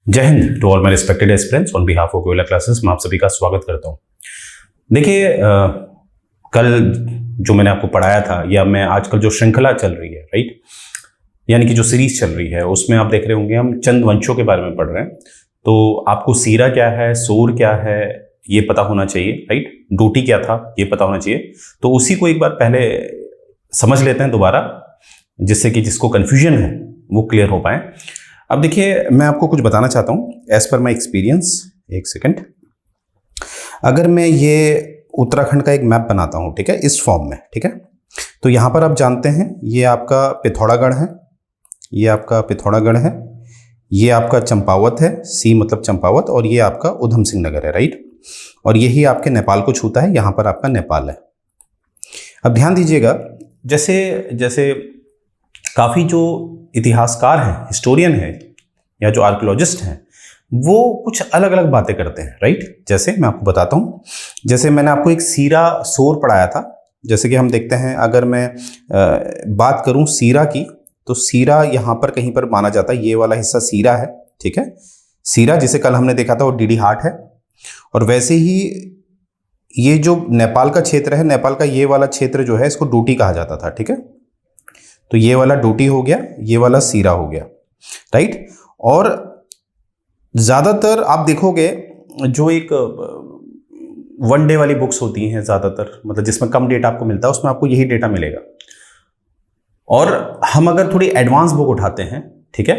जय Hind to all my respected aspirants on behalf of Goyla classes. मैं आप सभी का स्वागत करता हूं। देखिए, कल जो मैंने आपको पढ़ाया था या मैं आजकल जो श्रृंखला चल रही है, राइट, यानी कि जो सीरीज चल रही है, उसमें आप देख रहे होंगे हम चंद वंशों के बारे में पढ़ रहे हैं। तो आपको सीरा क्या है, सोर क्या है, ये पता होना चाहिए, राइट। डोटी क्या था, ये पता होना चाहिए। तो उसी को एक बार पहले समझ लेते हैं दोबारा, जिससे कि जिसको कन्फ्यूजन है वो क्लियर हो पाए। अब देखिए, मैं आपको कुछ बताना चाहता हूँ एज पर माई एक्सपीरियंस। एक सेकेंड, अगर मैं ये उत्तराखंड का एक मैप बनाता हूँ, ठीक है, इस फॉर्म में, ठीक है, तो यहाँ पर आप जानते हैं ये आपका पिथौरागढ़ है, ये आपका पिथौरागढ़ है, ये आपका चंपावत है, सी मतलब चंपावत, और ये आपका उधम सिंह नगर है, राइट। और यही आपके नेपाल को छूता है, यहाँ पर आपका नेपाल है। अब ध्यान दीजिएगा, जैसे जैसे काफ़ी जो इतिहासकार हैं, हिस्टोरियन हैं, या जो आर्कियोलॉजिस्ट हैं, वो कुछ अलग अलग बातें करते हैं, राइट। जैसे मैं आपको बताता हूँ, जैसे मैंने आपको एक सीरा सोर पढ़ाया था। जैसे कि हम देखते हैं, अगर मैं बात करूँ सीरा की, तो सीरा यहाँ पर कहीं पर माना जाता है, ये वाला हिस्सा सीरा है, ठीक है। सीरा जिसे कल हमने देखा था वो डीडी हाट है। और वैसे ही ये जो नेपाल का क्षेत्र है, नेपाल का ये वाला क्षेत्र जो है, इसको डोटी कहा जाता था, ठीक है। तो ये वाला डोटी हो गया, ये वाला सीरा हो गया, राइट। और ज़्यादातर आप देखोगे जो एक वन डे वाली बुक्स होती हैं, ज़्यादातर मतलब जिसमें कम डेटा आपको मिलता है, उसमें आपको यही डेटा मिलेगा। और हम अगर थोड़ी एडवांस बुक उठाते हैं, ठीक है,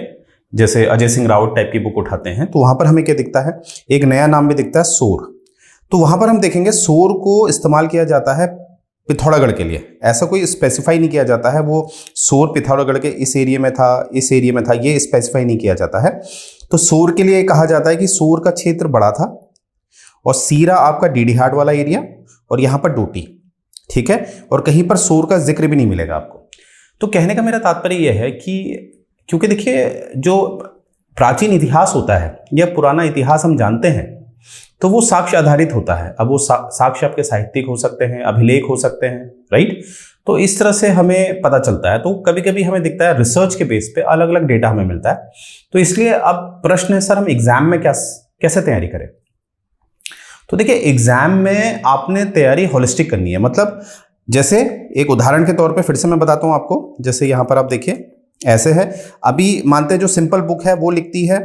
जैसे अजय सिंह रावत टाइप की बुक उठाते हैं, तो वहाँ पर हमें क्या दिखता है, एक नया नाम भी दिखता है, सोर। तो वहाँ पर हम देखेंगे सोर को इस्तेमाल किया जाता है पिथौरागढ़ के लिए। ऐसा कोई स्पेसिफाई नहीं किया जाता है वो सोर पिथौरागढ़ के इस एरिया में था, इस एरिया में था, ये स्पेसिफाई नहीं किया जाता है। तो सोर के लिए कहा जाता है कि सोर का क्षेत्र बड़ा था, और सीरा आपका डीडीहाट वाला एरिया, और यहाँ पर डोटी, ठीक है। और कहीं पर सोर का जिक्र भी नहीं मिलेगा आपको। तो कहने का मेरा तात्पर्य यह है कि क्योंकि देखिए, जो प्राचीन इतिहास होता है या पुराना इतिहास हम जानते हैं, तो वो साक्ष्य आधारित होता है। अब वो साक्ष्य आपके साहित्यिक हो सकते हैं, अभिलेख हो सकते हैं, राइट। तो इस तरह से हमें पता चलता है। तो कभी कभी हमें दिखता है रिसर्च के बेस पे अलग अलग डेटा हमें मिलता है। तो इसलिए अब प्रश्न है, सर हम एग्जाम में कैसे तैयारी करें। तो देखिए, एग्जाम में आपने तैयारी होलिस्टिक करनी है। मतलब जैसे एक उदाहरण के तौर पे फिर से मैं बताता हूँ आपको। जैसे यहाँ पर आप देखिए, ऐसे है, अभी मानते हैं जो सिंपल बुक है वो लिखती है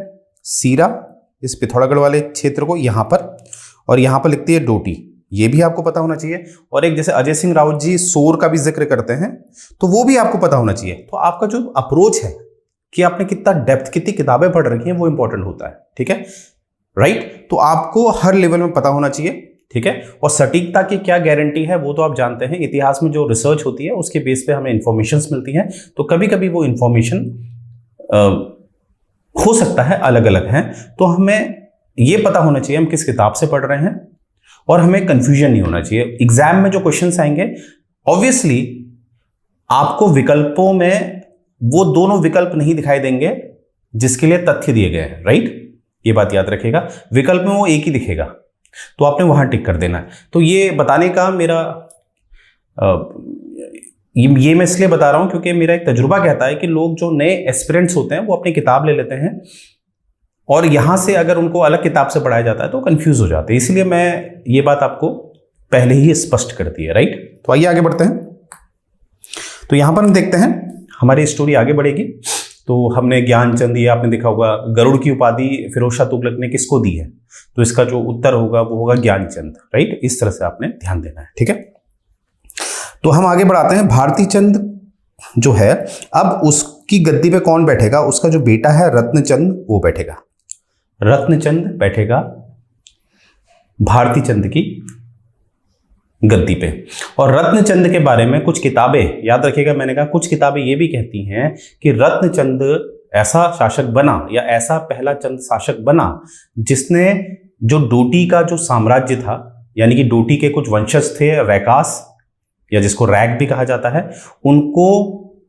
सीरा, इस पिथौरागढ़ वाले क्षेत्र को यहाँ पर, और यहाँ पर लिखती है डोटी, ये भी आपको पता होना चाहिए। और एक जैसे अजय सिंह रावत जी सोर का भी जिक्र करते हैं, तो वो भी आपको पता होना चाहिए। तो आपका जो अप्रोच है कि आपने कितना डेप्थ, कितनी किताबें पढ़ रखी हैं, वो इंपॉर्टेंट होता है, ठीक है, राइट। तो आपको हर लेवल में पता होना चाहिए, ठीक है। और सटीकता की क्या गारंटी है वो तो आप जानते हैं, इतिहास में जो रिसर्च होती है उसके बेस पे हमें इंफॉर्मेशंस मिलती हैं। तो कभी कभी वो इंफॉर्मेशन हो सकता है अलग अलग हैं। तो हमें ये पता होना चाहिए हम किस किताब से पढ़ रहे हैं, और हमें कंफ्यूजन नहीं होना चाहिए। एग्जाम में जो क्वेश्चंस आएंगे, ऑब्वियसली आपको विकल्पों में वो दोनों विकल्प नहीं दिखाई देंगे जिसके लिए तथ्य दिए गए हैं, राइट। ये बात याद रखिएगा, विकल्प में वो एक ही दिखेगा, तो आपने वहां टिक कर देना है। तो ये बताने का मेरा ये मैं इसलिए बता रहा हूं क्योंकि मेरा एक तजुर्बा कहता है कि लोग जो नए एस्पिरेंट्स होते हैं वो अपनी किताब ले लेते हैं, और यहां से अगर उनको अलग किताब से पढ़ाया जाता है तो कंफ्यूज हो जाते हैं। इसलिए मैं ये बात आपको पहले ही स्पष्ट कर दी है, राइट। तो आइए आगे बढ़ते हैं। तो यहां पर हम देखते हैं हमारी स्टोरी आगे बढ़ेगी। तो हमने ज्ञानचंद, ये आपने देखा होगा, गरुड़ की उपाधि फिरोज शाह तुगलक ने किसको दी है, तो इसका जो उत्तर होगा वो होगा ज्ञानचंद, राइट। इस तरह से आपने ध्यान देना है, ठीक है। तो हम आगे बढ़ाते हैं। भारती चंद जो है, अब उसकी गद्दी पे कौन बैठेगा, उसका जो बेटा है रत्नचंद, वो बैठेगा। रत्नचंद बैठेगा भारती चंद की गद्दी पे। और रत्नचंद के बारे में कुछ किताबें, याद रखिएगा मैंने कहा कुछ किताबें ये भी कहती हैं कि रत्नचंद ऐसा शासक बना, या ऐसा पहला चंद शासक बना जिसने जो डोटी का जो साम्राज्य था, यानी कि डोटी के कुछ वंशज थे, रैकास, या जिसको रैक भी कहा जाता है, उनको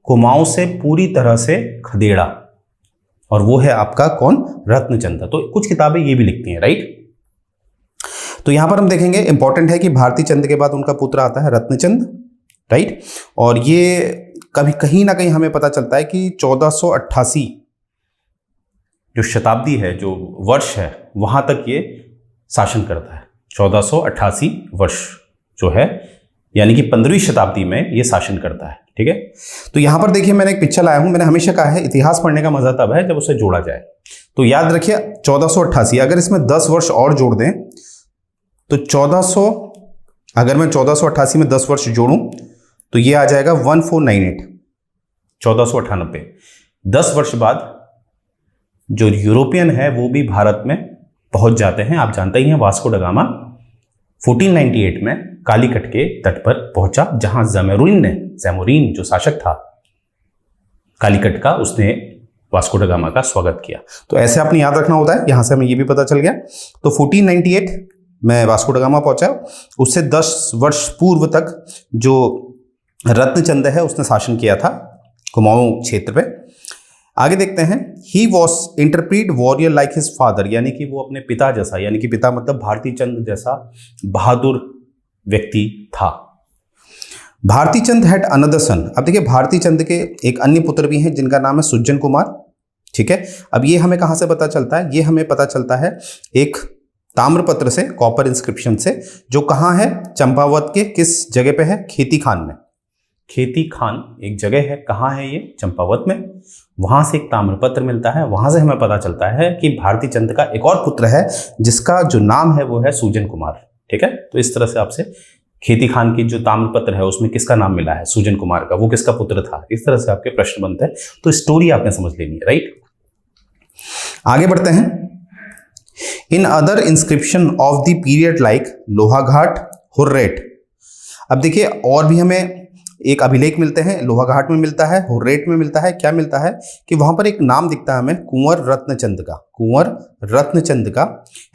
कुमाऊं से पूरी तरह से खदेड़ा। और वो है आपका कौन, रत्नचंद। तो कुछ किताबें ये भी लिखती हैं, राइट। तो यहां पर हम देखेंगे, इंपॉर्टेंट है कि भारती चंद के बाद उनका पुत्र आता है रत्नचंद, राइट। और ये कभी कहीं ना कहीं हमें पता चलता है कि 1488 जो शताब्दी है, जो वर्ष है, वहां तक ये शासन करता है। 1488 वर्ष जो है, यानी कि 15वीं शताब्दी में ये शासन करता है। ठीक है, तो यहां पर देखिए मैंने एक पिक्चर लाया हूं। मैंने हमेशा कहा है इतिहास पढ़ने का मजा तब है जब उसे जोड़ा जाए। तो याद रखिए 1488, अगर इसमें 10 वर्ष और जोड़ दें तो 1400, अगर मैं 1488 में 10 वर्ष जोड़ूं तो ये आ जाएगा 1498, 1498। 10 वर्ष बाद जो यूरोपियन है वो भी भारत में पहुंच जाते हैं। आप जानते ही हैं वास्को ड गामा 1498 में कालीकट के तट पर पहुंचा, जहां जैमोरिन जो शासक था कालीकट का, उसने वास्को ड गामा का स्वागत किया। तो ऐसे आपने याद रखना होता है। यहां से हमें ये भी पता चल गया। तो 1498 में वास्को ड गामा पहुंचा। उससे 10 वर्ष पूर्व तक जो रत्नचंद है उसने शासन किया था कुमाऊं क्षेत्र पे। आगे देखते हैं। He was interpret warrior like his father, यानी कि वो अपने पिता जैसा, यानी कि पिता मतलब भारती चंद जैसा बहादुर व्यक्ति था। भारती चंद हैड अनदर सन। अब देखिए भारती चंद के एक अन्य पुत्र भी हैं जिनका नाम है सुज्जन कुमार। ठीक है, अब ये हमें कहां से पता चलता है? ये हमें पता चलता है एक ताम्रपत्र से, कॉपर इंस्क्रिप्शन से, जो कहां है? चंपावत के किस जगह पे है? खेती खान में। खेती खान एक जगह है, कहां है ये? चंपावत में। वहां से एक ताम्रपत्र मिलता है, वहां से हमें पता चलता है कि भारती चंद का एक और पुत्र है जिसका जो नाम है वो है सुजन कुमार। ठीक है, तो इस तरह से आपसे खेती खान की जो ताम्रपत्र है उसमें किसका नाम मिला है? सुजन कुमार का। वो किसका पुत्र था? इस तरह से आपके प्रश्न बनते हैं। तो स्टोरी आपने समझ लेनी है, राइट। आगे बढ़ते हैं। In other inscription of the period like Lohaghat, हुर्रेट। अब देखिए और भी हमें एक अभिलेख मिलते हैं, लोहाघाट में मिलता है, हुर्रेट में मिलता है। क्या मिलता है कि वहां पर एक नाम दिखता है हमें कुंवर रत्नचंद का। कुंवर रत्नचंद का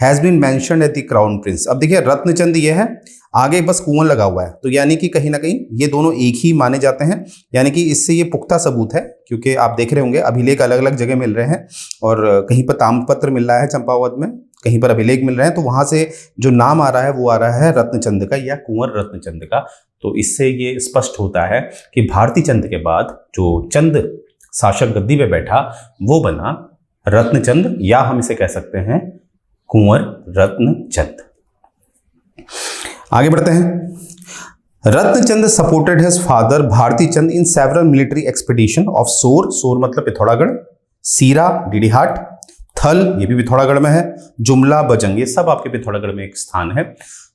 has been mentioned at the crown prince. अब देखिए रत्नचंद ये है, आगे बस कुंवर लगा हुआ है, तो यानी कि कहीं ना कहीं ये दोनों एक ही माने जाते हैं। यानी कि इससे ये पुख्ता सबूत है, क्योंकि आप देख रहे होंगे अभिलेख अलग अलग जगह मिल रहे हैं और कहीं पर ताम्रपत्र मिल रहा है चंपावत में, कहीं पर अभिलेख मिल रहे हैं, तो वहां से जो नाम आ रहा है वो आ रहा है रत्नचंद का या कुंवर रत्नचंद का। तो इससे ये स्पष्ट होता है कि भारती चंद के बाद जो चंद शासक गद्दी पे बैठा वो बना रत्नचंद, या हम इसे कह सकते हैं कुंवर रत्नचंद। आगे बढ़ते हैं। Ratnachand supported his father Bharati Chand in several military expedition of Sor, Sor मतलब पिथौरागढ़, सीरा डीडीहाट, थल ये भी पिथौरागढ़ में है, जुमला बजंग ये सब आपके पिथौरागढ़ में एक स्थान है।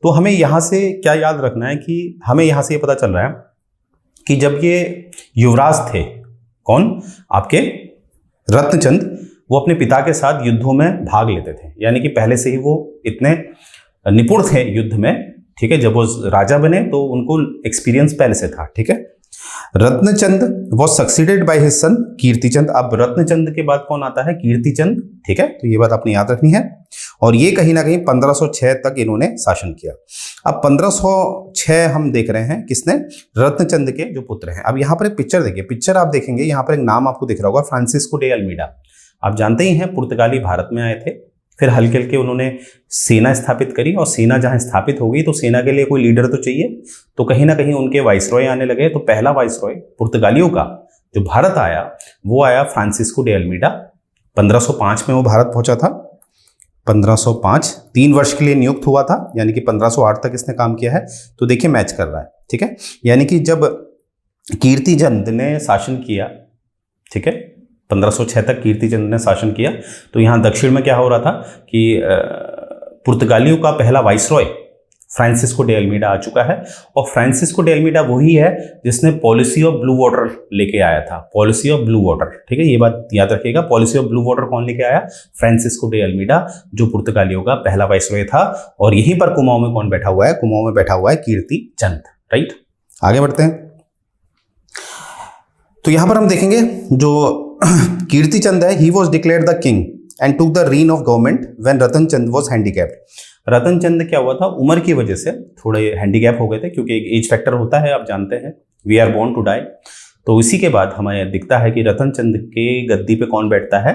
तो हमें यहां से क्या याद रखना है कि हमें यहां से ये पता चल रहा है कि जब ये युवराज थे, कौन? आपके रत्नचंद, वो अपने पिता के साथ युद्धों में भाग लेते थे, यानी कि पहले से ही वो इतने निपुण थे युद्ध में। ठीक है, जब वो राजा बने तो उनको एक्सपीरियंस पहले से था। ठीक है, Ratnachand was succeeded by his son Kirtichand. अब रत्नचंद के बाद कौन आता है? कीर्तिचंद। ठीक है, तो ये बात आपने याद रखनी है। और ये कहीं ना कहीं 1506 तक इन्होंने शासन किया। अब 1506 हम देख रहे हैं किसने? रत्नचंद के जो पुत्र हैं। अब यहाँ पर एक पिक्चर देखिए, पिक्चर आप देखेंगे यहाँ पर एक नाम आपको दिख रहा होगा, फ्रांसिस्को डे अल्मीडा। आप जानते ही हैं पुर्तगाली भारत में आए थे, फिर हल्के हल्के उन्होंने सेना स्थापित करी, और सेना जहां स्थापित हो गई तो सेना के लिए कोई लीडर तो चाहिए, तो कहीं ना कहीं उनके वाइसरॉय आने लगे। तो पहला वाइसरॉय पुर्तगालियों का जो भारत आया वो आया फ्रांसिस्को डे अल्मीडा। 1505 में वो भारत पहुंचा था। 1505 3 वर्ष के लिए नियुक्त हुआ था, यानी कि 1508 तक इसने काम किया है। तो देखिए मैच कर रहा है। ठीक है, यानी कि जब कीर्तिचंद ने शासन किया, ठीक है, 1506 तक कीर्तिचंद ने शासन किया, तो यहाँ दक्षिण में क्या हो रहा था कि पुर्तगालियों का पहला वाइसरॉय फ्रांसिस्को डे अल्मीडा आ चुका है। और फ्रांसिस्को डे अल्मीडा वही है जिसने पॉलिसी ऑफ ब्लू वाटर लेके आया था। पॉलिसी ऑफ ब्लू वाटर, ठीक है, ये बात याद रखिएगा। पॉलिसी ऑफ ब्लू वाटर कौन लेके आया? फ्रांसिस्को डे अल्मीडा, जो पुर्तगालियों का पहला वाइसरॉय था। और यहीं पर कुमाऊं में कौन बैठा हुआ है? कुमाऊं में बैठा हुआ है कीर्तिचंद, राइट। आगे बढ़ते हैं। तो यहां पर हम देखेंगे जो कीर्तिचंद है, he was declared the king and took the reign of government when Ratanchand was handicapped. Ratanchand क्या हुआ था? उम्र की वजह से थोड़े हैंडीकैप हो गए थे, क्योंकि एक एज फैक्टर होता है, आप जानते हैं, we are born to die. तो इसी के बाद हमें दिखता है कि रतनचंद के गद्दी पे कौन बैठता है?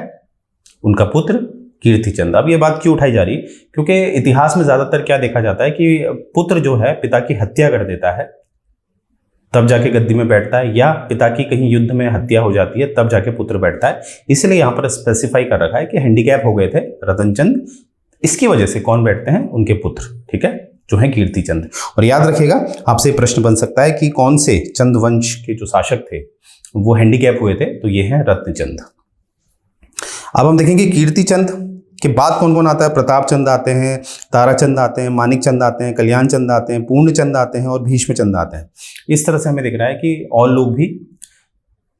उनका पुत्र कीर्तिचंद। अब ये बात क्यों उठाई जा रही? क्योंकि इतिहास में ज्यादातर क्या देखा जाता है कि पुत्र जो है पिता की हत्या कर देता है, तब जाके गद्दी में बैठता है, या पिता की कहीं युद्ध में हत्या हो जाती है तब जाके पुत्र बैठता है। इसलिए यहाँ पर स्पेसिफाई कर रखा है कि हैंडीकैप हो गए थे रतनचंद, इसकी वजह से कौन बैठते हैं, उनके पुत्र, ठीक है, जो है कीर्तिचंद। और याद रखिएगा, आपसे प्रश्न बन सकता है कि कौन से चंद वंश के जो शासक थे वो हैंडीकैप हुए थे, तो ये है रत्नचंद। अब हम देखेंगे कीर्तिचंद के बाद कौन कौन आता है। प्रतापचंद आते हैं, ताराचंद आते हैं, मानिकचंद आते हैं, कल्याणचंद आते हैं, पूर्णचंद आते हैं और भीष्मचंद आते हैं। इस तरह से हमें दिख रहा है कि और लोग भी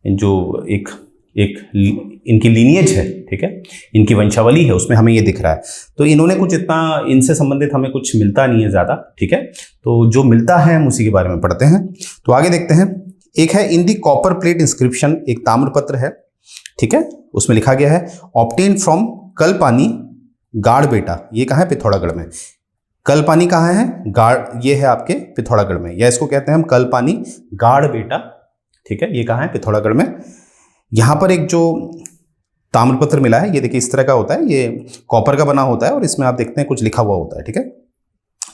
जो एक इनकी लीनिएज है, ठीक है, इनकी वंशावली है, उसमें हमें ये दिख रहा है। तो इन्होंने कुछ इतना, इनसे संबंधित हमें कुछ मिलता नहीं है ज़्यादा, ठीक है, तो जो मिलता है हम उसी के बारे में पढ़ते हैं। तो आगे देखते हैं। एक है इन दी कॉपर प्लेट इंस्क्रिप्शन, एक ताम्रपत्र है, ठीक है, उसमें लिखा गया है ऑब्टेन फ्रॉम कलपानी गाड़बेटा। ये कहाँ है, पिथौरागढ़ में। कलपानी कहाँ है, गाड़, ये है आपके पिथौरागढ़ में, या इसको कहते हैं हम कलपानी गाड़बेटा, ठीक है, ये कहाँ है, पिथौरागढ़ में। यहाँ पर एक जो ताम्रपत्र मिला है, ये देखिए इस तरह का होता है, ये कॉपर का बना होता है और इसमें आप देखते हैं कुछ लिखा हुआ होता है, ठीक है,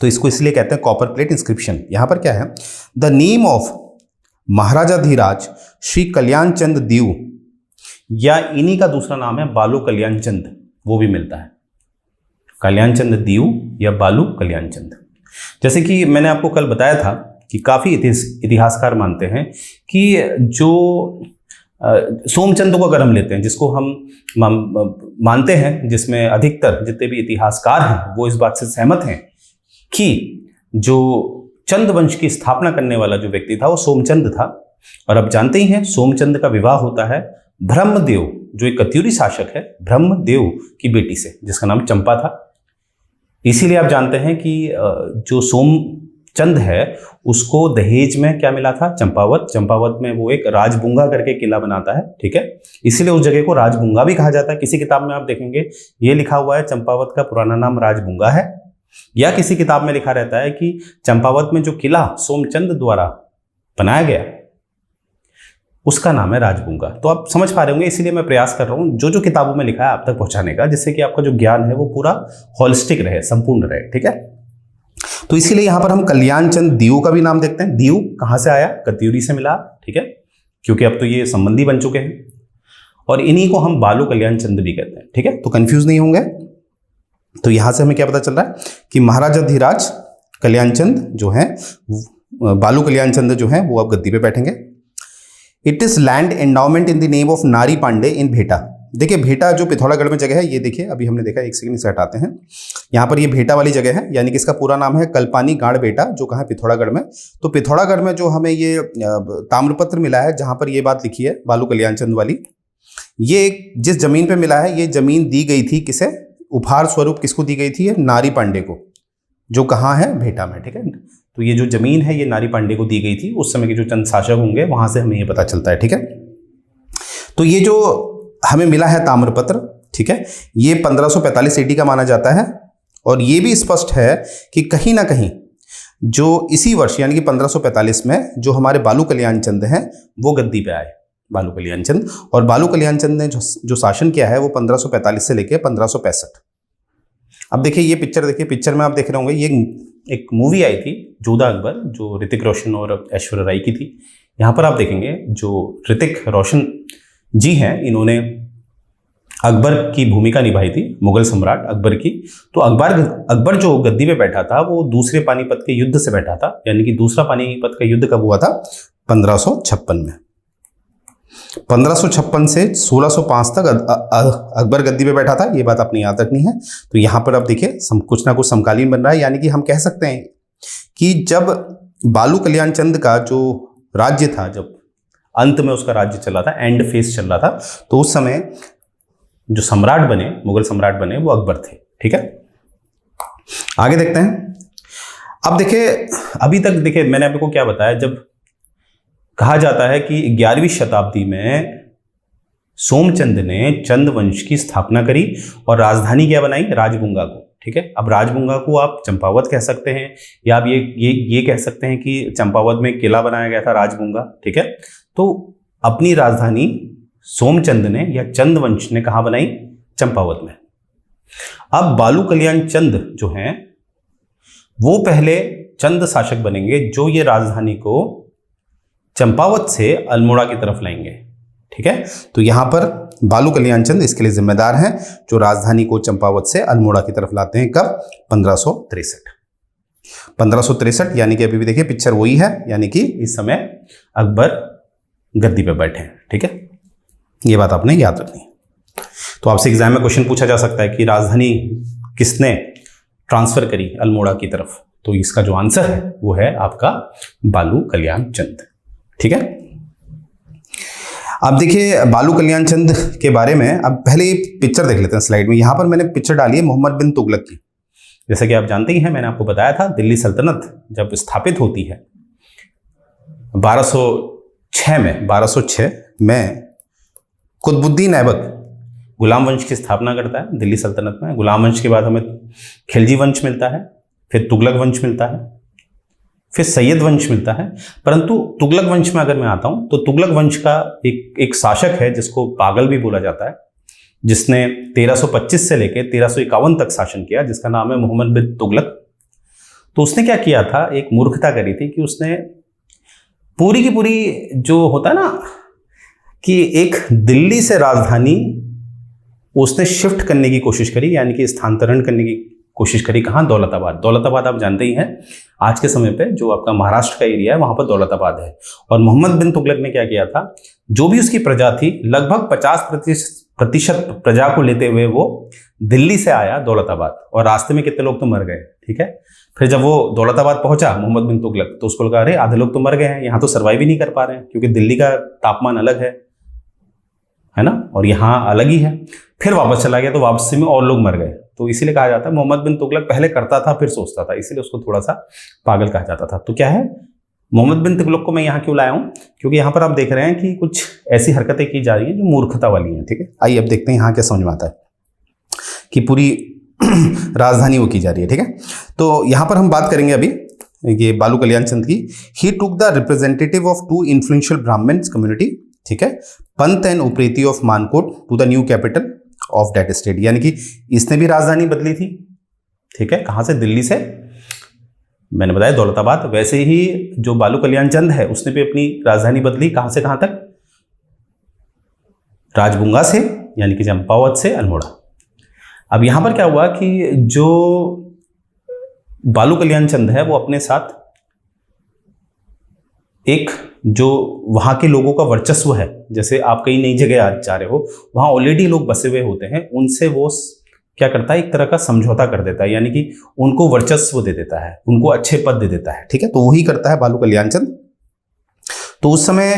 तो इसको इसलिए कहते हैं कॉपर प्लेट इंस्क्रिप्शन। यहाँ पर क्या है, द नेम ऑफ महाराजा धीराज श्री कल्याण चंद दीव, या इन्हीं का दूसरा नाम है बालू कल्याण चंद, वो भी मिलता है, कल्याण चंद दीव या बालू कल्याण चंद। जैसे कि मैंने आपको कल बताया था कि काफ़ी इतिहासकार मानते हैं कि जो सोमचंद को अगर हम लेते हैं, जिसको हम मानते हैं, जिसमें अधिकतर जितने भी इतिहासकार हैं वो इस बात से सहमत हैं कि जो चंद वंश की स्थापना करने वाला जो व्यक्ति था वो सोमचंद था। और अब जानते ही हैं सोमचंद का विवाह होता है ब्रह्मदेव, जो एक कत्यूरी शासक है, ब्रह्मदेव की बेटी से, जिसका नाम चंपा था। इसीलिए आप जानते हैं कि जो सोमचंद है उसको दहेज में क्या मिला था, चंपावत। चंपावत में वो एक राजबुंगा करके किला बनाता है, ठीक है, इसीलिए उस जगह को राजबुंगा भी कहा जाता है। किसी किताब में आप देखेंगे ये लिखा हुआ है चंपावत का पुराना नाम राजबुंगा है, या किसी किताब में लिखा रहता है कि चंपावत में जो किला सोमचंद द्वारा बनाया गया उसका नाम है राजबुंगा। तो आप समझ पा रहे होंगे, इसीलिए मैं प्रयास कर रहा हूं जो जो किताबों में लिखा है आप तक पहुंचाने का, जिससे कि आपका जो ज्ञान है वो पूरा होलिस्टिक रहे, संपूर्ण रहे, ठीक है। तो इसीलिए यहां पर हम कल्याण चंद दीव का भी नाम देखते हैं। दीव कहां से आया, कत्यूरी से मिला, ठीक है, क्योंकि अब तो ये संबंधी बन चुके हैं, और इन्हीं को हम बालू कल्याण चंद भी कहते हैं, ठीक है, तो कंफ्यूज नहीं होंगे। तो यहां से हमें क्या पता चल रहा है कि महाराजा धीराज कल्याण चंद जो है, बालू कल्याण चंद जो है वो अब गद्दी पे बैठेंगे। It is land endowment in the name of नारी पांडे इन भेटा। देखिए भेटा जो पिथौरागढ़ में जगह है, ये देखिए अभी हमने देखा, एक सेकंड इसे हटाते हैं। यहाँ पर ये भेटा वाली जगह है, यानी कि इसका पूरा नाम है कलपानी गाड़बेटा, जो कहाँ है, पिथौरागढ़ में। तो पिथौरागढ़ में जो हमें ये ताम्रपत्र मिला है, जहाँ पर ये बात लिखी है बालू कल्याण चंद वाली, ये जिस जमीन पे मिला है, ये जमीन दी गई थी किसे, उपहार स्वरूप किसको दी गई थी, ये नारी पांडे को, जो कहाँ है, भेटा में, ठीक है। तो ये जो जमीन है ये नारी पांडे को दी गई थी। उस समय के जो चंद शासक होंगे वहां से हमें ये पता चलता है, ठीक है। तो ये जो हमें मिला है ताम्रपत्र, ठीक है, ये 1545 AD का माना जाता है, और ये भी स्पष्ट है कि कहीं ना कहीं जो इसी वर्ष यानी कि 1545 में जो हमारे बालू कल्याण चंद हैं वो गद्दी पे आए, बालू कल्याण चंद। और बालू कल्याण चंद ने जो शासन किया है वो 1545 से लेकर 1565। अब देखिए ये पिक्चर, देखिए पिक्चर में आप देख रहे होंगे, ये एक मूवी आई थी जोधा अकबर, जो ऋतिक रोशन और ऐश्वर्या राय की थी। यहाँ पर आप देखेंगे जो ऋतिक रोशन जी हैं, इन्होंने अकबर की भूमिका निभाई थी, मुगल सम्राट अकबर की। तो अकबर जो गद्दी पे बैठा था वो दूसरे पानीपत के युद्ध से बैठा था, यानी कि दूसरा पानीपत का युद्ध कब हुआ था, 1556 में। 1556 से 1605 तक अकबर गद्दी पे बैठा था, ये बात आपने याद रखनी है। तो यहाँ पर आप देखिए कुछ ना कुछ समकालीन बन रहा है, यानी कि हम कह सकते हैं कि जब बालू कल्याण चंद का जो राज्य था, जब अंत में उसका राज्य चला था, एंड फेज चल रहा था, तो उस समय जो सम्राट बने, मुगल सम्राट बने, वो अकबर थे, ठीक है। आगे देखते हैं। अब देखिए अभी तक देखिए मैंने आपको क्या बताया, जब कहा जाता है कि 11वीं शताब्दी में सोमचंद ने चंद वंश की स्थापना करी और राजधानी क्या बनाई, राजबुंगा को, ठीक है। अब राजबुंगा को आप चंपावत कह सकते हैं, या आप ये कह सकते हैं कि चंपावत में किला बनाया गया था राजबुंगा, ठीक है। तो अपनी राजधानी सोमचंद ने या चंद वंश ने कहाँ बनाई, चंपावत में। अब बालू कल्याण चंद जो हैं वो पहले चंद शासक बनेंगे जो ये राजधानी को चंपावत से अल्मोड़ा की तरफ लाएंगे। ठीक है, तो यहां पर बालू कल्याण चंद इसके लिए जिम्मेदार हैं, जो राजधानी को चंपावत से अल्मोड़ा की तरफ लाते हैं। कब? 1563। यानी कि अभी भी देखिए पिक्चर वही है, यानी कि इस समय अकबर गद्दी पे बैठे हैं। ठीक है, ये बात आपने याद रखनी। तो आपसे एग्जाम में क्वेश्चन पूछा जा सकता है कि राजधानी किसने ट्रांसफर करी अल्मोड़ा की तरफ, तो इसका जो आंसर है वो है आपका बालू कल्याण चंद। ठीक है, अब देखिए बालू कल्याण चंद के बारे में अब पहले पिक्चर देख लेते हैं स्लाइड में। यहां पर मैंने पिक्चर डाली है मोहम्मद बिन तुगलक की। जैसा कि आप जानते ही हैं, मैंने आपको बताया था दिल्ली सल्तनत जब स्थापित होती है 1206 में कुतुबुद्दीन ऐबक गुलाम वंश की स्थापना करता है दिल्ली सल्तनत में। गुलाम वंश के बाद हमें खिलजी वंश मिलता है, फिर तुगलक वंश मिलता है, फिर सैयद वंश मिलता है। परंतु तुगलक वंश में अगर मैं आता हूं तो तुगलक वंश का एक शासक है जिसको पागल भी बोला जाता है, जिसने 1325 से लेकर 1351 तक शासन किया, जिसका नाम है मोहम्मद बिन तुगलक। तो उसने क्या किया था, एक मूर्खता करी थी कि उसने पूरी की पूरी जो होता है ना कि एक दिल्ली से राजधानी उसने शिफ्ट करने की कोशिश करी, यानी कि स्थानांतरण करने की कोशिश करी। कहाँ? दौलताबाद। दौलताबाद आप जानते ही हैं, आज के समय पे जो आपका महाराष्ट्र का एरिया है वहां पर दौलताबाद है। और मोहम्मद बिन तुगलक ने क्या किया था, जो भी उसकी प्रजा थी लगभग 50% प्रजा को लेते हुए वो दिल्ली से आया दौलताबाद, और रास्ते में कितने लोग तो मर गए। ठीक है, फिर जब वो दौलताबाद पहुंचा मोहम्मद बिन तुगलक, तो उसको लगा अरे आधे लोग तो मर गए हैं, यहाँ तो सर्वाइव ही नहीं कर पा रहे हैं, क्योंकि दिल्ली का तापमान अलग है ना, और यहाँ अलग ही है। फिर वापस चला गया तो वापसी में और लोग मर गए। तो इसीलिए कहा जाता है मोहम्मद बिन तुगलक पहले करता था फिर सोचता था, इसीलिए उसको थोड़ा सा पागल कहा जाता था। तो क्या है, मोहम्मद बिन तुगलक को मैं यहाँ क्यों लाया हूँ, क्योंकि यहाँ पर आप देख रहे हैं कि कुछ ऐसी हरकतें की जा रही हैं जो मूर्खता वाली हैं। ठीक है, आइए अब देखते हैं यहाँ क्या समझ में आता है कि पूरी राजधानी वो की जा रही है। ठीक है, तो यहाँ पर हम बात करेंगे अभी ये बालू कल्याण चंद की। He took the representative of 2 influential Brahmins community, ठीक है, Pant and Upreti of Mankot to the new capital of that state. यानी कि इसने भी राजधानी बदली थी। ठीक है, कहां से? दिल्ली से, मैंने बताया दौलताबाद। वैसे ही जो बालू कल्याण चंद है उसने भी अपनी राजधानी बदली, कहां से कहां तक? राजबुंगा से, यानी कि चंपावत से अल्मोड़ा। अब यहां पर क्या हुआ कि जो बालू कल्याण चंद है वो अपने साथ एक जो वहां के लोगों का वर्चस्व है, जैसे आप कहीं नई जगह आज जा रहे हो, वहां ऑलरेडी लोग बसे हुए होते हैं, उनसे वो क्या करता है, एक तरह का समझौता कर देता है, यानी कि उनको वर्चस्व दे देता है, उनको अच्छे पद दे देता है। ठीक है, तो वही करता है बालू कल्याण चंद। तो उस समय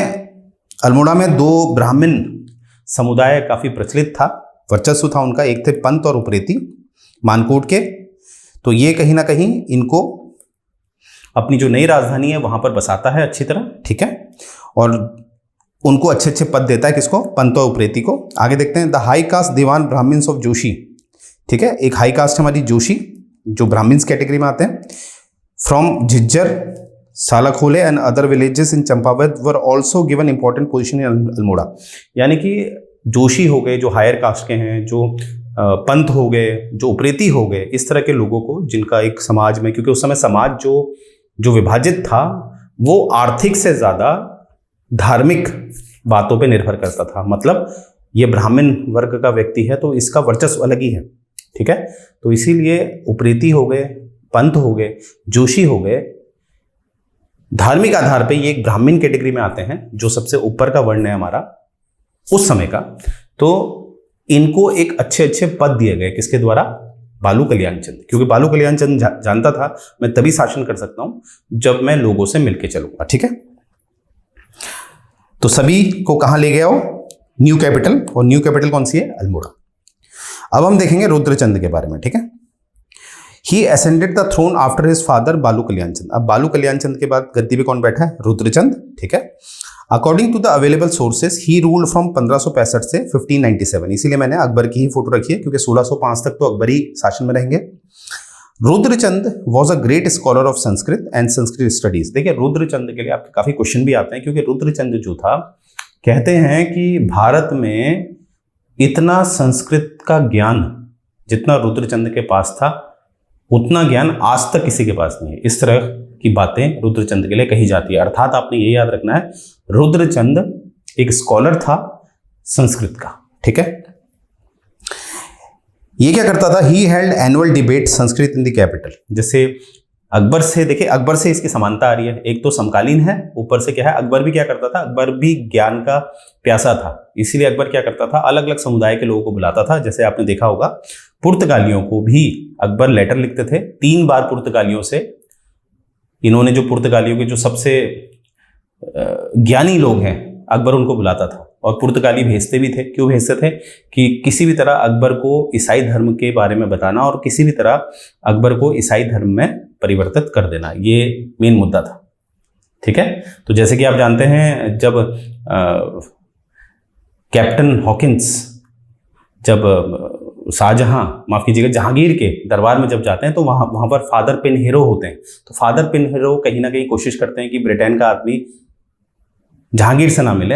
अल्मोड़ा में 2 ब्राह्मण समुदाय काफी प्रचलित था, वर्चस्व था उनका। एक थे पंत और उप्रेती मानकोट के। तो ये कहीं ना कहीं इनको अपनी जो नई राजधानी है वहां पर बसाता है अच्छी तरह। ठीक है, और उनको अच्छे अच्छे पद देता है, किसको? पंत और उप्रेती को। आगे देखते हैं, the high caste Dewan Brahmans of Joshi. ठीक है, एक हाई कास्ट हमारी जोशी, जो ब्राह्मण्स कैटेगरी में आते हैं, from Jhijjar, Salakhole and other villages in Champawat were also given important position in Almora. यानी कि जोशी हो गए जो हायर कास्ट के हैं, जो पंत हो गए, जो उप्रेती हो गए, इस तरह के लोगों को जिनका एक समाज में, क्योंकि उस समय समाज जो विभाजित था वो आर्थिक से ज्यादा धार्मिक बातों पे निर्भर करता था। मतलब ये ब्राह्मण वर्ग का व्यक्ति है तो इसका वर्चस्व अलग ही है। ठीक है, तो इसीलिए उप्रेती हो गए, पंत हो गए, जोशी हो गए, धार्मिक आधार पे ये एक ब्राह्मण कैटेगरी में आते हैं, जो सबसे ऊपर का वर्ण है हमारा उस समय का। तो इनको एक अच्छे अच्छे पद दिए गए, किसके द्वारा? बालू कल्याण चंद। क्योंकि बालू कल्याण चंद जानता था मैं तभी शासन कर सकता हूं जब मैं लोगों से मिलकर चलूंगा। ठीक है, तो सभी को कहां ले गया हो? न्यू कैपिटल, और न्यू कैपिटल कौन सी है? अल्मोड़ा। अब हम देखेंगे रुद्रचंद के बारे में। ठीक है, he ascended the throne after his father Balo Kalyan चंद। अब बालू कल्याण चंद के बाद गद्दी पे कौन बैठा है? रुद्रचंद। ठीक है, according to the available sources he ruled from 1565 से 1597। इसीलिए मैंने अकबर की ही फोटो रखी है, क्योंकि 1605 तक तो अकबरी शासन में रहेंगे। Rudrachand was a great scholar of Sanskrit and Sanskrit studies. देखिए रुद्रचंद के लिए आपके काफी क्वेश्चन भी आते हैं, क्योंकि रुद्रचंद जो था, कहते हैं कि भारत में इतना संस्कृत का ज्ञान जितना रुद्रचंद के पास था, उतना ज्ञान आज तक किसी के पास नहीं है। इस तरह की बातें रुद्रचंद के लिए कही जाती है। अर्थात आपने ये याद रखना है, रुद्रचंद एक स्कॉलर था संस्कृत का, ठीक है। ये क्या करता था, he held annual debate Sanskrit in the capital. जैसे अकबर से, देखिए अकबर से इसकी समानता आ रही है, एक तो समकालीन है, ऊपर से क्या है, अकबर भी क्या करता था, अकबर भी ज्ञान का प्यासा था, इसीलिए अकबर क्या करता था, अलग अलग समुदाय के लोगों को बुलाता था। जैसे आपने देखा होगा पुर्तगालियों को भी अकबर लेटर लिखते थे, 3 बार पुर्तगालियों से, इन्होंने जो पुर्तगालियों के जो सबसे ज्ञानी लोग हैं अकबर उनको बुलाता था, और पुर्तगाली भेजते भी थे। क्यों भेजते थे, कि किसी भी तरह अकबर को ईसाई धर्म के बारे में बताना और किसी भी तरह अकबर को ईसाई धर्म में परिवर्तित कर देना, ये मेन मुद्दा था, ठीक है। तो जैसे कि आप जानते हैं, जब कैप्टन हॉकिंस जब शाहजहां, माफ कीजिएगा, जहांगीर के दरबार में जब जाते हैं तो वहां पर फादर पिनहेरो होते हैं। तो फादर पिनहेरो कहीं ना कहीं कोशिश करते हैं कि ब्रिटेन का आदमी जहांगीर से ना मिले।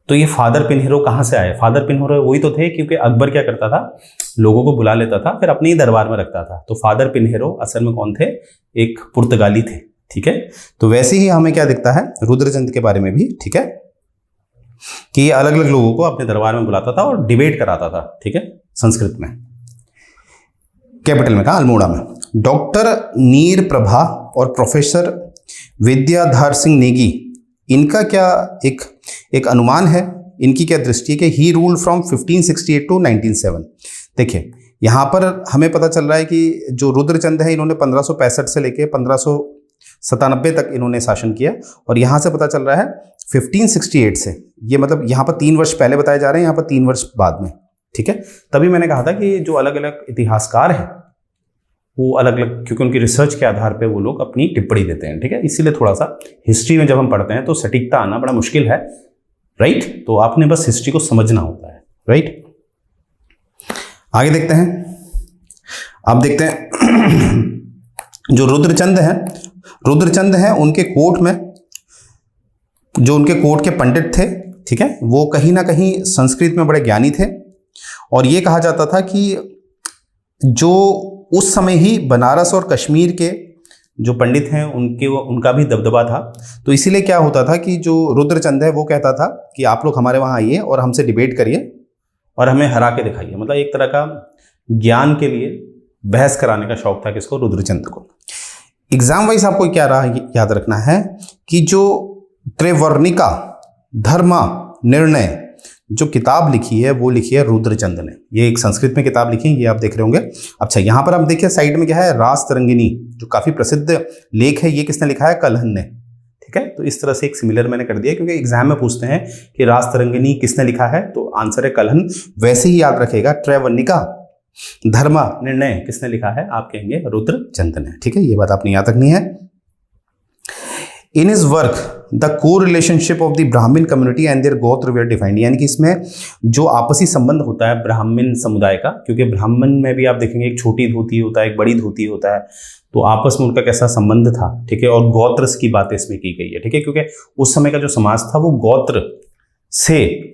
तो ये फादर पिनहेरो कहाँ से आए, फादर पिनहेरो वही तो थे, क्योंकि अकबर क्या करता था, लोगों को बुला लेता था, फिर अपने ही दरबार में रखता था। तो फादर पिनहेरो असल में कौन थे, एक पुर्तगाली थे, ठीक है। तो वैसे ही हमें क्या दिखता है रुद्रचंद के बारे में भी, ठीक है, कि ये अलग अलग लोगों को अपने दरबार में बुलाता था और डिबेट कराता था, ठीक है, संस्कृत में, कैपिटल में कहा, अल्मोड़ा में। डॉक्टर नीर प्रभा और प्रोफेसर विद्याधर सिंह नेगी, इनका क्या एक अनुमान है, इनकी क्या दृष्टि है कि ही रूल्ड फ्रॉम 1568 टू 1907। देखिए यहाँ पर हमें पता चल रहा है कि जो रुद्रचंद है, इन्होंने 1565 से लेके 1597 तक इन्होंने शासन किया, और यहाँ से पता चल रहा है 1568 से, ये मतलब यहाँ पर 3 वर्ष पहले बताए जा रहे हैं, यहाँ पर 3 वर्ष बाद में, ठीक है। तभी मैंने कहा था कि जो अलग अलग इतिहासकार हैं वो अलग अलग, क्योंकि उनकी रिसर्च के आधार पे वो लोग अपनी टिप्पणी देते हैं, ठीक है। इसीलिए थोड़ा सा हिस्ट्री में जब हम पढ़ते हैं तो सटीकता आना बड़ा मुश्किल है, राइट। तो आपने बस हिस्ट्री को समझना होता है, राइट। आगे देखते हैं, आप देखते हैं जो रुद्रचंद हैं उनके कोर्ट में, जो उनके कोर्ट के पंडित थे, ठीक है, वो कहीं ना कहीं संस्कृत में बड़े ज्ञानी थे, और ये कहा जाता था कि जो उस समय ही बनारस और कश्मीर के जो पंडित हैं उनका भी दबदबा था। तो इसीलिए क्या होता था कि जो रुद्रचंद है वो कहता था कि आप लोग हमारे वहाँ आइए और हमसे डिबेट करिए और हमें हरा के दिखाइए। मतलब एक तरह का ज्ञान के लिए बहस कराने का शौक था किसको, रुद्रचंद को। एग्जाम वाइज आपको क्या रहा याद रखना है कि जो त्रिवर्णिका धर्म निर्णय जो किताब लिखी है वो लिखी है रुद्रचंद ने। ये एक संस्कृत में किताब लिखी है, ये आप देख रहे होंगे। अच्छा, यहाँ पर आप देखिए साइड में क्या है, रास तरंगिनी, जो काफी प्रसिद्ध लेख है, ये किसने लिखा है, कलहन ने, ठीक है। तो इस तरह से एक सिमिलर मैंने कर दिया, क्योंकि एग्जाम में पूछते हैं कि रास तरंगिनी किसने लिखा है, तो आंसर है कलहन। वैसे ही याद रखेगा त्रैवर्णिका धर्म निर्णय किसने लिखा है, आप कहेंगे रुद्रचंद ने, ठीक है। ये बात आपने याद रखनी है। इन हिज वर्क द को रिलेशनशिप ऑफ द ब्राह्मण कम्युनिटी एंड देयर गोत्र वेर डिफाइंड, यानी कि इसमें जो आपसी संबंध होता है ब्राह्मण समुदाय का, क्योंकि ब्राह्मण में भी आप देखेंगे एक छोटी धोती होता है, एक बड़ी धोती होता है, तो आपस में उनका कैसा संबंध था, ठीक है। और गोत्र की बात इसमें की गई है, ठीक है, क्योंकि उस समय का जो समाज था वो गोत्र से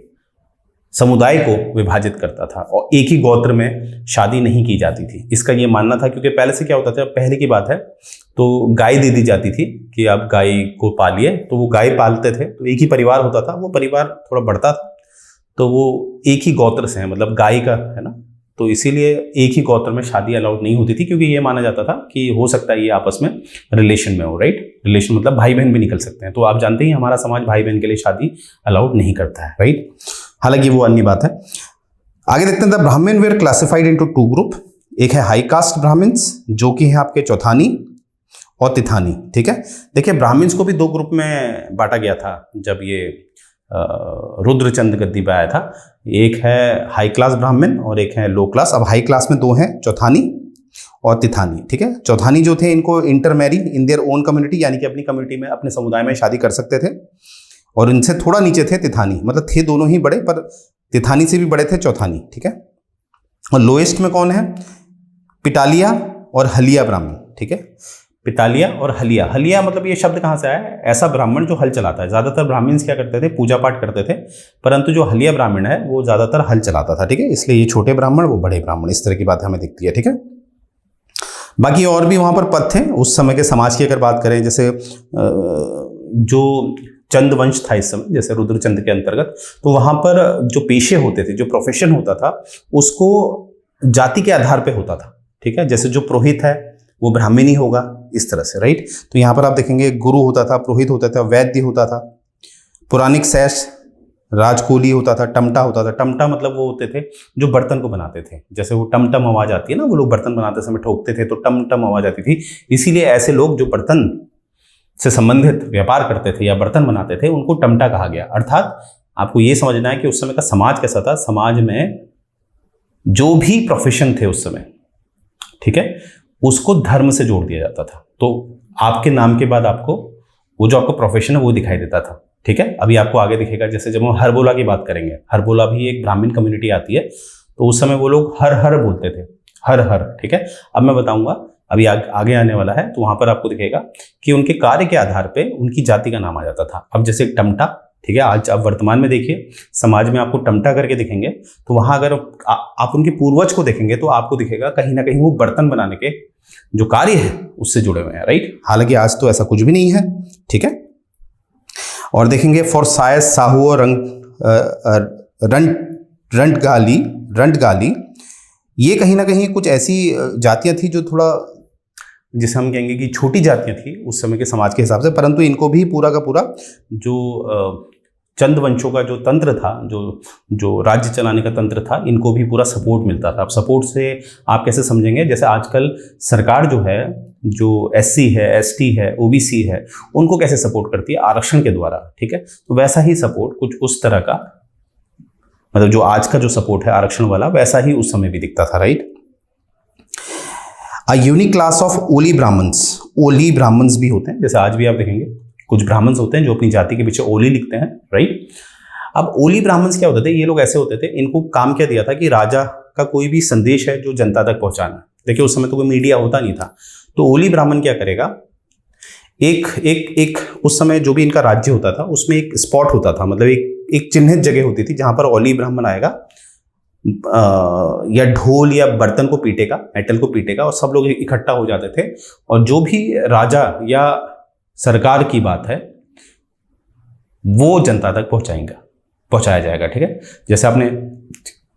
समुदाय को विभाजित करता था और एक ही गोत्र में शादी नहीं की जाती थी, इसका ये मानना था। क्योंकि पहले से क्या होता था, पहले की बात है तो गाय दे दी जाती थी कि आप गाय को पालिए, तो वो गाय पालते थे, तो एक ही परिवार होता था, वो परिवार थोड़ा बढ़ता था, तो वो एक ही गोत्र से है, मतलब गाय का है ना, तो इसीलिए एक ही गोत्र में शादी अलाउड नहीं होती थी, क्योंकि ये माना जाता था कि हो सकता है ये आपस में रिलेशन में हो, राइट। रिलेशन मतलब भाई बहन भी निकल सकते हैं, तो आप जानते ही हमारा समाज भाई बहन के लिए शादी अलाउड नहीं करता है, राइट। हालांकि वो अन्य बात है। आगे देखते हैं, द ब्राह्मण वेर क्लासिफाइड इनटू 2 ग्रुप, एक है हाई कास्ट ब्राह्मण्स जो कि है आपके चौथानी और तिथानी, ठीक है। देखिए ब्राह्मण्स को भी 2 ग्रुप में बांटा गया था जब ये रुद्रचंद गद्दी पे आया था। एक है हाई क्लास ब्राह्मण और एक है लो क्लास। अब हाई क्लास में 2 हैं, चौथानी और तिथानी, ठीक है। चौथानी जो थे इनको इंटरमैरी इन देयर ओन कम्युनिटी, यानी कि अपनी कम्युनिटी में अपने समुदाय में शादी कर सकते थे, और इनसे थोड़ा नीचे थे तिथानी, मतलब थे दोनों ही बड़े, पर तिथानी से भी बड़े थे चौथानी, ठीक है। और लोएस्ट में कौन है, पिटालिया और हलिया ब्राह्मण, ठीक है। पिटालिया और हलिया, हलिया मतलब ये शब्द कहाँ से आया है, ऐसा ब्राह्मण जो हल चलाता है। ज़्यादातर ब्राह्मण क्या करते थे, पूजा पाठ करते थे, परंतु जो हलिया ब्राह्मण है वो ज़्यादातर हल चलाता था, ठीक है। इसलिए ये छोटे ब्राह्मण, वो बड़े ब्राह्मण, इस तरह की बात हमें दिखती है, ठीक है। बाकी और भी वहाँ पर पद थे उस समय के समाज की अगर बात करें, जैसे जो चंद वंश था इस समय, जैसे रुद्रचंद के अंतर्गत, तो वहाँ पर जो पेशे होते थे, जो प्रोफेशन होता था, उसको जाति के आधार पे होता था, ठीक है। जैसे जो पुरोहित है वो ब्राह्मण ही होगा, इस तरह से, राइट। तो यहाँ पर आप देखेंगे गुरु होता था, पुरोहित होता था, वैद्य होता था, पुराणिक शैष, राजकूली होता था, टमटा होता था। टमटा मतलब वो होते थे जो बर्तन को बनाते थे, जैसे वो टमटम आवाज आती है ना, वो लोग बर्तन बनाते समय ठोकते थे तो टमटम आवाज आती थी, इसीलिए ऐसे लोग जो बर्तन से संबंधित व्यापार करते थे या बर्तन बनाते थे उनको टमटा कहा गया। अर्थात आपको ये समझना है कि उस समय का समाज कैसा था, समाज में जो भी प्रोफेशन थे उस समय, ठीक है, उसको धर्म से जोड़ दिया जाता था। तो आपके नाम के बाद आपको वो जो आपका प्रोफेशन है वो दिखाई देता था, ठीक है। अभी आपको आगे दिखेगा, जैसे जब हम हरबोला की बात करेंगे, हरबोला भी एक ब्राह्मण कम्युनिटी आती है, तो उस समय वो लोग हर हर बोलते थे, हर हर, ठीक है। अब मैं बताऊंगा, अभी आगे आने वाला है, तो वहां पर आपको दिखेगा कि उनके कार्य के आधार पे उनकी जाति का नाम आ जाता था। अब जैसे टमटा, ठीक है, आज आप वर्तमान में देखिए समाज में आपको टमटा करके दिखेंगे, तो वहां अगर आप उनके पूर्वज को देखेंगे तो आपको दिखेगा कहीं ना कहीं वो बर्तन बनाने के जो कार्य है उससे जुड़े हुए हैं, राइट। हालांकि आज तो ऐसा कुछ भी नहीं है, ठीक है। और देखेंगे फॉर सायस, साहू और रंटगाली, ये कहीं ना कहीं कुछ ऐसी जातियां थी जो थोड़ा, जिसे हम कहेंगे कि छोटी जातियां थी उस समय के समाज के हिसाब से, परंतु इनको भी पूरा का पूरा जो चंद वंशों का जो तंत्र था, जो राज्य चलाने का तंत्र था, इनको भी पूरा सपोर्ट मिलता था। अब सपोर्ट से आप कैसे समझेंगे, जैसे आजकल सरकार जो है, जो एससी है, एसटी है, ओबीसी है, उनको कैसे सपोर्ट करती है, आरक्षण के द्वारा, ठीक है। तो वैसा ही सपोर्ट कुछ उस तरह का, मतलब जो आज का जो सपोर्ट है आरक्षण वाला, वैसा ही उस समय भी दिखता था, right. A unique class of Oli Brahmans भी होते हैं, जैसे आज भी आप देखेंगे कुछ ब्राह्मण्स होते हैं जो अपनी जाति के पीछे ओली लिखते हैं, राइट। अब ओली ब्राह्मण्स क्या होते थे, ये लोग ऐसे होते थे, इनको काम क्या दिया था कि राजा का कोई भी संदेश है जो जनता तक पहुंचाना। देखिए उस समय तो कोई मीडिया होता नहीं था, तो ओली ब्राह्मण क्या करेगा, एक उस समय जो भी इनका राज्य होता था उसमें एक स्पॉट होता था, मतलब एक चिन्हित जगह होती थी जहां पर ओली ब्राह्मण आएगा, या ढोल या बर्तन को पीटेगा, मेटल को पीटेगा, और सब लोग इकट्ठा हो जाते थे, और जो भी राजा या सरकार की बात है वो जनता तक पहुंचाया जाएगा, ठीक है। जैसे आपने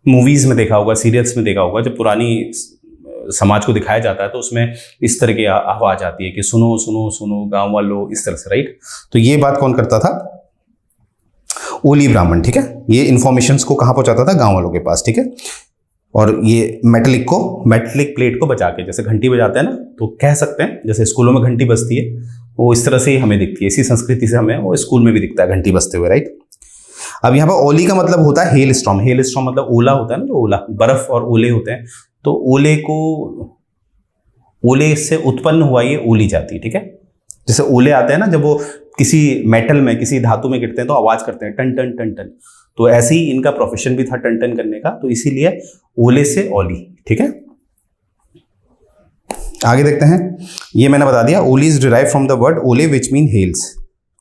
मूवीज में देखा होगा, सीरियल्स में देखा होगा, जब पुरानी समाज को दिखाया जाता है तो उसमें इस तरह की आवाज आती है कि सुनो सुनो सुनो गांव वालों, इस तरह से, राइट। तो ये बात कौन करता था, ओली ब्राह्मण, ठीक है। ये इंफॉर्मेशंस को कहां पहुंचाता था, गांव वालों के पास, ठीक है। और ये मेटलिक प्लेट को बजा के, जैसे घंटी बजाते हैं ना, तो कह सकते हैं जैसे स्कूलों में घंटी बजती है, वो इस तरह से ही हमें दिखती है, इसी संस्कृति से हमें वो स्कूल में भी दिखता है घंटी बजते हुए, राइट। अब यहाँ पर ओली का मतलब होता है हेल स्टॉर्म मतलब ओला होता है ना, जो ओला, बर्फ और ओले होते हैं, तो ओले से उत्पन्न हुआ ये ओली जाति, ठीक है। जैसे ओले आते हैं ना, जब वो किसी मेटल में, किसी धातु में गिरते हैं तो आवाज करते हैं टन टन टन टन, तो ऐसे ही इनका प्रोफेशन भी था टन टन करने का, तो इसीलिए ओले से ओली, ठीक है। आगे देखते हैं, ये मैंने बता दिया, Oli is derive from the word Ole which mean हेल्स,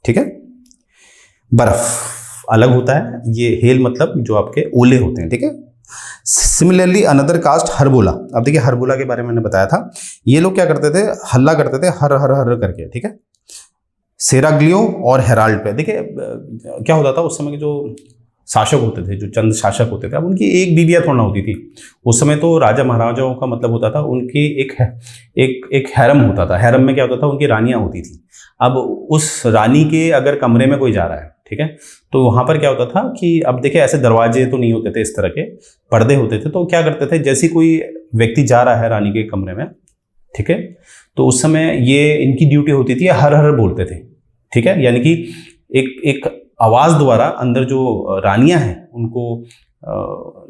ठीक है। बर्फ अलग होता है, ये हेल मतलब जो आपके ओले होते हैं, ठीक है। सिमिलरली अनदर कास्ट हरबोला, अब देखिए हरबोला के बारे में मैंने बताया था, ये लोग क्या करते थे, हल्ला करते थे हर हर हर करके, ठीक है। सेराग्लियो और हेराल्ड पे, देखिए क्या होता था उस समय के जो शासक होते थे, जो चंद शासक होते थे, अब उनकी एक बीवियां थोड़ा होती थी। उस समय तो राजा महाराजाओं का मतलब होता था उनकी एक हैरम होता था, हैरम में क्या होता था, उनकी रानियां होती थी। अब उस रानी के अगर कमरे में कोई जा रहा है, ठीक है, तो वहां पर क्या होता था कि अब देखिए ऐसे दरवाजे तो नहीं होते थे, इस तरह के पर्दे होते थे, तो क्या करते थे, जैसे कोई व्यक्ति जा रहा है रानी के कमरे में, ठीक है, तो उस समय ये इनकी ड्यूटी होती थी, हर हर बोलते थे, ठीक है। यानी कि एक आवाज द्वारा अंदर जो रानियां हैं उनको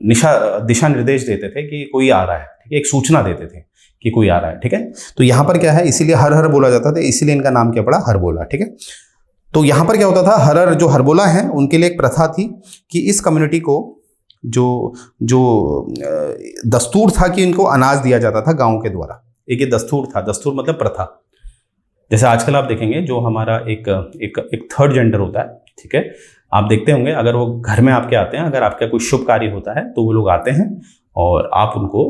दिशा निर्देश देते थे कि कोई आ रहा है, ठीक है, एक सूचना देते थे कि कोई आ रहा है, ठीक है। तो यहाँ पर क्या है, इसीलिए हर हर बोला जाता था, इसीलिए इनका नाम क्या पड़ा, हरबोला, ठीक है। तो यहाँ पर क्या होता था, हर जो हरबोला है उनके लिए एक प्रथा थी कि इस कम्युनिटी को जो दस्तूर था कि इनको अनाज दिया जाता था गाँव के द्वारा, एक ये दस्तूर था, दस्तूर मतलब प्रथा। जैसे आजकल आप देखेंगे जो हमारा एक थर्ड जेंडर होता है, ठीक है, आप देखते होंगे अगर वो घर में आपके आते हैं, अगर आपका कोई शुभ कार्य होता है तो वो लोग आते हैं और आप उनको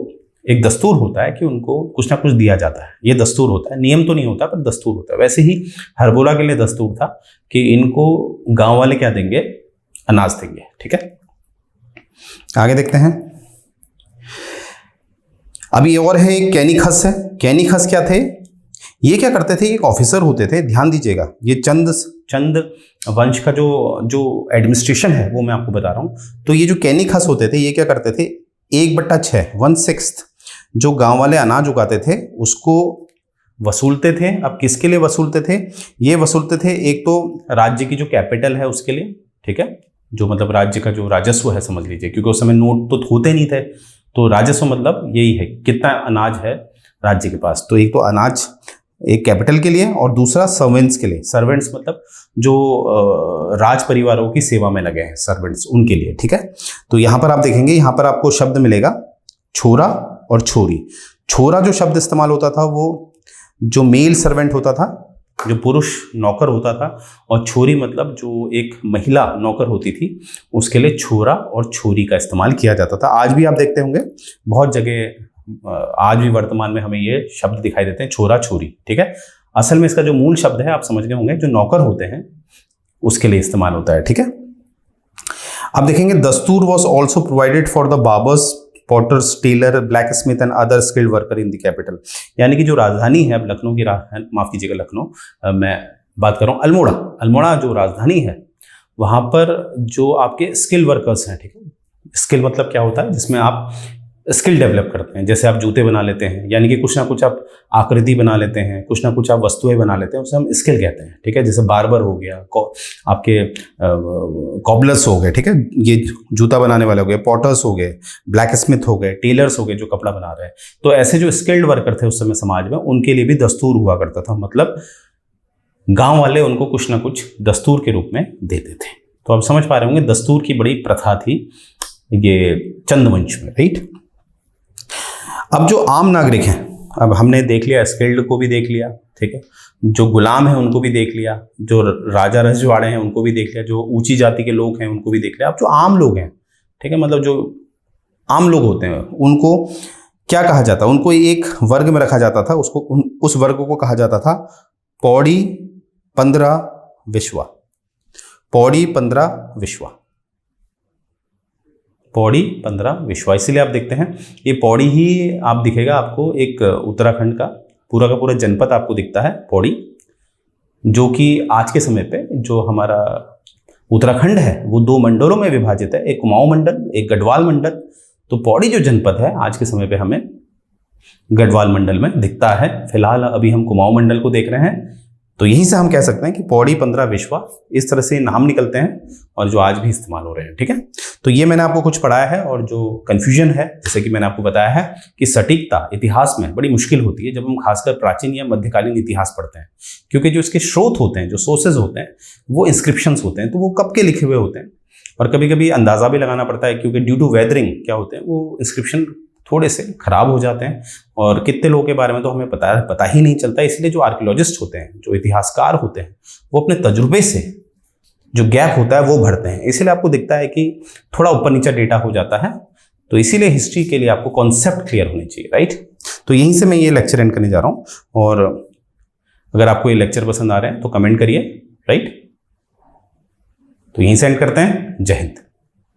एक दस्तूर होता है कि उनको कुछ ना कुछ दिया जाता है, ये दस्तूर होता है, नियम तो नहीं होता पर दस्तूर होता है। वैसे ही हरबोला के लिए दस्तूर था कि इनको गांव वाले क्या देंगे, अनाज देंगे। ठीक है, आगे देखते हैं। अभी और है एक कैनिखस है। कैनिखस क्या थे, ये क्या करते थे, एक ऑफिसर होते थे, ध्यान दीजिएगा, ये चंद वंश का जो एडमिनिस्ट्रेशन है वो मैं आपको बता रहा हूँ। तो ये जो कैनिखस होते थे ये क्या करते थे, 1/6 1/6 जो गांव वाले अनाज उगाते थे उसको वसूलते थे। अब किसके लिए वसूलते थे, ये वसूलते थे एक तो राज्य की जो कैपिटल है उसके लिए, ठीक है, जो मतलब राज्य का जो राजस्व है समझ लीजिए, क्योंकि उस समय नोट तो होते नहीं थे, तो राजस्व मतलब यही है कितना अनाज है राज्य के पास। तो एक तो अनाज एक कैपिटल के लिए और दूसरा सर्वेंट्स के लिए। सर्वेंट्स मतलब जो राज परिवारों की सेवा में लगे हैं, सर्वेंट्स, उनके लिए। ठीक है, तो यहाँ पर आप देखेंगे, यहाँ पर आपको शब्द मिलेगा छोरा और छोरी। छोरा जो शब्द इस्तेमाल होता था वो जो मेल सर्वेंट होता था, जो पुरुष नौकर होता था, और छोरी मतलब जो एक महिला नौकर होती थी, उसके लिए छोरा और छोरी का इस्तेमाल किया जाता था। आज भी आप देखते होंगे बहुत जगह, आज भी वर्तमान में हमें ये शब्द दिखाई देते हैं, छोरा छोरी। ठीक है, असल में इसका जो मूल शब्द है आप समझ गए होंगे, जो नौकर होते हैं उसके लिए इस्तेमाल होता है। ठीक है, अब देखेंगे dastur was also provided for the barbers, potters, tailor, blacksmith and other skilled worker in the capital. यानी कि जो राजधानी है, अब लखनऊ की माफ कीजिएगा लखनऊ, मैं बात कर रहा हूँ अल्मोड़ा। अल्मोड़ा जो राजधानी है वहाँ पर जो आपके स्किल वर्कर्स हैं, ठीक है, स्किल मतलब क्या होता है, जिसमें आप स्किल डेवलप करते हैं। जैसे आप जूते बना लेते हैं, यानी कि कुछ ना कुछ आप आकृति बना लेते हैं, कुछ ना कुछ आप वस्तुएं बना लेते हैं, उसे हम स्किल कहते हैं। ठीक है, जैसे बार्बर हो गया, आपके कॉबलर्स हो गए, ठीक है, ये जूता बनाने वाले हो गए, पॉटर्स हो गए, ब्लैक स्मिथ हो गए, टेलर्स हो गए जो कपड़ा बना रहे हैं। तो ऐसे जो स्किल्ड वर्कर थे उस समय समाज में, उनके लिए भी दस्तूर हुआ करता था, मतलब गाँव वाले उनको कुछ ना कुछ दस्तूर के रूप में देते थे। तो आप समझ पा रहे होंगे दस्तूर की बड़ी प्रथा थी ये चंदवंश में, राइट। अब जो आम नागरिक हैं, अब हमने देख लिया, स्किल्ड को भी देख लिया, ठीक है, जो गुलाम हैं उनको भी देख लिया, जो राजा रजवाड़े हैं उनको भी देख लिया, जो ऊंची जाति के लोग हैं उनको भी देख लिया। अब जो आम लोग हैं, ठीक है, मतलब जो आम लोग होते हैं उनको क्या कहा जाता है, उनको एक वर्ग में रखा जाता था, उसको उस वर्ग को कहा जाता था पौड़ी 15 विश्वा। पौड़ी 15 विश्वा, पौड़ी 15 विश्वा। इसीलिए आप देखते हैं ये पौड़ी ही आप दिखेगा आपको, एक उत्तराखंड का पूरा जनपद आपको दिखता है पौड़ी, जो कि आज के समय पे जो हमारा उत्तराखंड है वो 2 मंडलों में विभाजित है, एक कुमाऊं मंडल, एक गढ़वाल मंडल। तो पौड़ी जो जनपद है आज के समय पे हमें गढ़वाल मंडल में दिखता है। फिलहाल अभी हम कुमाऊं मंडल को देख रहे हैं, तो यहीं से हम कह सकते हैं कि पौड़ी 15 विश्वा, इस तरह से नाम निकलते हैं और जो आज भी इस्तेमाल हो रहे हैं। ठीक है, तो ये मैंने आपको कुछ पढ़ाया है। और जो कन्फ्यूजन है, जैसे कि मैंने आपको बताया है कि सटीकता इतिहास में बड़ी मुश्किल होती है जब हम खासकर प्राचीन या मध्यकालीन इतिहास पढ़ते हैं, क्योंकि जो इसके स्रोत होते हैं, जो सोर्सेज होते हैं, वो इंस्क्रिप्शंस होते हैं, तो वो कब के लिखे हुए होते हैं। और कभी कभी अंदाजा भी लगाना पड़ता है, क्योंकि ड्यू टू वेदरिंग क्या होते हैं, वो इंस्क्रिप्शन थोड़े से खराब हो जाते हैं और कितने लोगों के बारे में तो हमें पता ही नहीं चलता। इसलिए जो आर्कियोलॉजिस्ट होते हैं, जो इतिहासकार होते हैं, वो अपने तजुर्बे से जो गैप होता है वो भरते हैं। इसीलिए आपको दिखता है कि थोड़ा ऊपर नीचे डेटा हो जाता है। तो इसीलिए हिस्ट्री के लिए आपको कॉन्सेप्ट क्लियर होने चाहिए, राइट। तो यहीं से मैं ये लेक्चर एंड करने जा रहा हूँ, और अगर आपको ये लेक्चर पसंद आ रहे हैं तो कमेंट करिए, राइट। तो यहीं से एंड करते हैं। जय हिंद।